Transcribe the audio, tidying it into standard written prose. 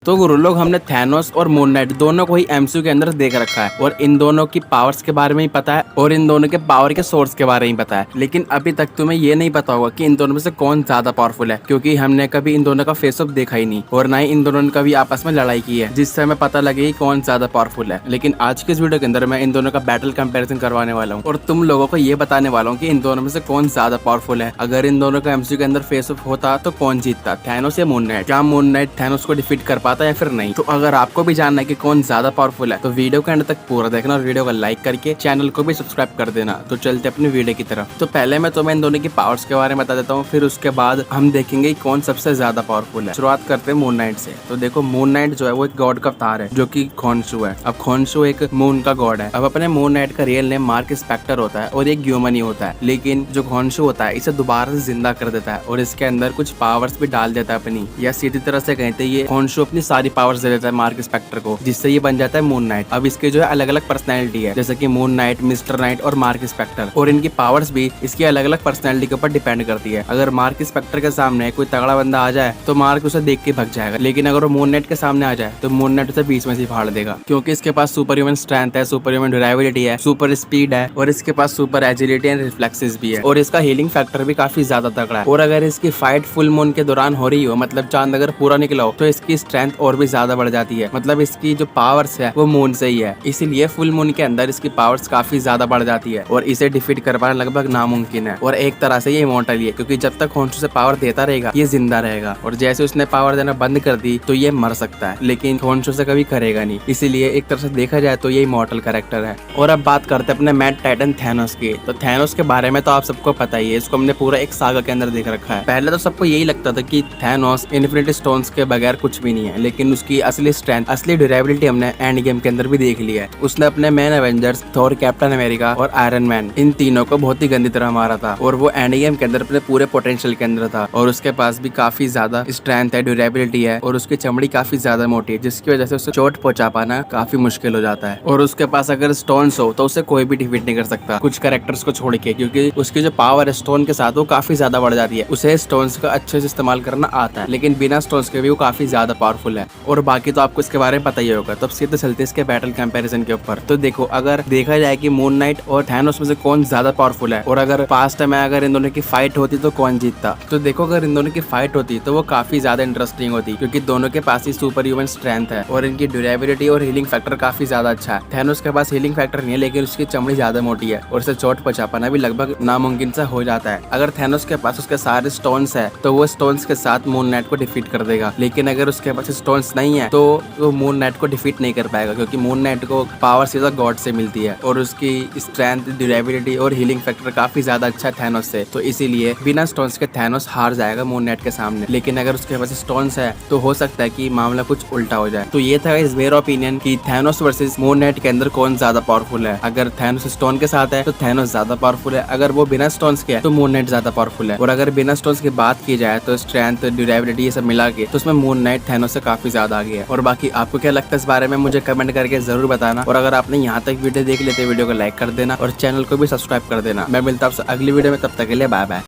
तो गुरु लोग हमने थैनोस और मून नाइट दोनों को ही एमसीयू के अंदर देख रखा है और इन दोनों की पावर्स के बारे में ही पता है और इन दोनों के पावर के सोर्स के बारे में पता है। लेकिन अभी तक तुम्हें ये नहीं पता होगा कि इन दोनों में से कौन ज्यादा पावरफुल है, क्योंकि हमने कभी इन दोनों का फेस ऑफ देखा ही नहीं और ना ही इन दोनों ने कभी आपस में लड़ाई की है जिससे हमें पता लगे कौन ज्यादा पावरफुल है। लेकिन आज के इस वीडियो के अंदर मैं इन दोनों का बैटल कंपेरिजन करवाने वाला हूँ और तुम लोगों को ये बताने वाला हूँ कि इन दोनों में से कौन ज्यादा पावरफुल है। अगर इन दोनों का एमसीयू के अंदर फेस ऑफ होता तो कौन जीतता, थैनोस या मून नाइट? क्या मून नाइट थैनोस को डिफीट कर पाता या फिर नहीं? तो अगर आपको भी जानना है कि कौन ज्यादा पावरफुल है तो वीडियो के एंड तक पूरा देखना और वीडियो को लाइक करके चैनल को भी सब्सक्राइब कर देना। तो चलते अपनी वीडियो की तरफ। तो पहले मैं तुम्हें इन दोनों की पावर्स के बारे में बता देता हूँ, फिर उसके बाद हम देखेंगे कौन सबसे ज्यादा पावरफुल है। शुरुआत करते हैं मून नाइट से। तो देखो मून नाइट जो है वो एक गॉड का अवतार है जो कि खोनसू है। अब खोनसू एक मून का गॉड है। अब अपने मून नाइट का रियल नेम मार्क स्पेक्टर होता है और एक ह्यूमन ही होता है, लेकिन जो खोनसू होता है इसे दोबारा से जिंदा कर देता है और इसके अंदर कुछ पावर्स भी डाल देता है अपनी, या सीधी तरह से कहते हैं ये खोनसू अपनी सारी पावर्स दे देता है मार्क स्पेक्टर को, जिससे ये बन जाता है मून नाइट। अब इसके जो है अलग अलग पर्सनैलिटी है, जैसे कि मून नाइट, मिस्टर नाइट और मार्क स्पेक्टर, और इनकी पावर्स भी इसकी अलग अलग पर्सनैलिटी के ऊपर डिपेंड करती है। अगर मार्क स्पेक्टर के सामने कोई तगड़ा बंदा आ जाए तो मार्क उसे देख के भग जाएगा, लेकिन अगर वो मून नाइट के सामने आ जाए तो मून नाइट उसे बीच में से फाड़ देगा, क्योंकि इसके पास सुपर ह्यूमन स्ट्रेंथ है, सुपर ह्यूमन ड्यूरेबिलिटी है, सुपर स्पीड है और इसके पास सुपर एजिलिटी एंड रिफ्लेक्सेस भी है और इसका हीलिंग फैक्टर भी काफी ज्यादा तगड़ा है। और अगर इसकी फाइट फुल मून के दौरान हो रही हो, मतलब चांद अगर पूरा निकला हो, तो इसकी स्ट्रेंथ और भी ज्यादा बढ़ जाती है। मतलब इसकी जो पावर्स है वो मून से ही है, इसीलिए फुल मून के अंदर इसकी पावर्स काफी ज्यादा बढ़ जाती है और इसे डिफीट कर पाना लगभग नामुमकिन है। और एक तरह से ये इमॉर्टल ही है, क्योंकि जब तक खोनसू से पावर देता रहेगा ये जिंदा रहेगा, और जैसे उसने पावर देना बंद कर दी तो ये मर सकता है, लेकिन खोनसू से कभी करेगा नहीं। इसीलिए एक तरह से देखा जाए तो ये इमॉर्टल कैरेक्टर है। और अब बात करते हैं अपने मैड टाइटन थैनोस की। तो थैनोस के बारे में तो आप सबको पता ही है, इसको हमने पूरा एक सागा के अंदर देख रखा है। पहले तो सबको यही लगता था कि थैनोस इन्फिनिटी स्टोन्स के बगैर कुछ भी नहीं है, लेकिन उसकी असली स्ट्रेंथ, असली ड्यूरेबिलिटी हमने एंड गेम के अंदर भी देख लिया है। उसने अपने man Avengers, Thor, captain America और आयरन मैन, इन तीनों को बहुत ही गंदी तरह मारा था और वो एंड गेम के अंदर अपने पूरे पोटेंशियल के अंदर था। और उसके पास भी काफी ज्यादा स्ट्रेंथ है, ड्यूरेबिलिटी है और उसकी चमड़ी काफी ज्यादा मोटी है, जिसकी वजह से उसे चोट पहुंचा पाना काफी मुश्किल हो जाता है। और उसके पास अगर स्टोन्स हो तो उसे कोई भी डिफीट नहीं कर सकता, कुछ कैरेक्टर्स को छोड़ के, क्योंकि उसकी जो पावर है स्टोन के साथ वो काफी ज्यादा बढ़ जाती है। उसे स्टोन्स का अच्छे से इस्तेमाल करना आता है, लेकिन बिना स्टोन्स के भी वो काफी ज्यादा पावरफुल है। और बाकी तो आपको इसके बारे में पता ही होगा। तो सीधे चलते इसके बैटल कंपैरिजन के ऊपर। तो देखो, अगर देखा जाए कि मून नाइट और थैनोस में से कौन ज्यादा पावरफुल है और अगर पास्ट में अगर इन दोनों की फाइट होती तो कौन जीतता, तो देखो अगर इन दोनों की फाइट होती तो वो काफी ज्यादा इंटरेस्टिंग होती, क्योंकि दोनों के पास ही सुपर ह्यूमन स्ट्रेंथ है और इनकी ड्यूरेबिलिटी और हीलिंग फैक्टर काफी ज्यादा अच्छा है। थैनोस के पास हीलिंग फैक्टर नहीं है, लेकिन उसकी चमड़ी ज्यादा मोटी है और उसे चोट पहुंचा पाना भी लगभग नामुमकिन सा हो जाता है। अगर थैनोस के पास उसके सारे स्टोन्स है तो वो स्टोन्स के साथ मून नाइट को डिफीट कर देगा, लेकिन अगर उसके पास स्टोन्स नहीं है तो वो मून नाइट को डिफीट नहीं कर पाएगा, क्योंकि मून नाइट को पावर सीधा गॉड से मिलती है और उसकी स्ट्रेंथ, ड्यूरेबिलिटी और हीलिंग फैक्टर काफी ज्यादा अच्छा है थैनोस से। तो इसीलिए बिना स्टोन्स के थैनोस हार जाएगा मून नाइट के सामने, लेकिन अगर उसके पास स्टोन्स है तो हो सकता है कि मामला कुछ उल्टा हो जाए। तो ये था इस मेरा ओपिनियन कि थैनोस वर्सेस मून नाइट के अंदर कौन ज्यादा पावरफुल है। अगर थैनोस स्टोन के साथ है तो थैनोस ज्यादा पावरफुल है, अगर वो बिना स्टोन्स के है तो मून नाइट ज्यादा पावरफुल है, और अगर बिना स्टोन्स की बात की जाए तो स्ट्रेंथ, ड्यूरेबिलिटी ये सब मिला के तो उसमें मून नाइट थैनोस से काफी ज्यादा आगे है। और बाकी आपको क्या लगता है इस बारे में मुझे कमेंट करके जरूर बताना, और अगर आपने यहाँ तक वीडियो देख लेते वीडियो को लाइक कर देना और चैनल को भी सब्सक्राइब कर देना। मैं मिलता हूँ आपसे अगली वीडियो में, तब तक के लिए बाय बाय।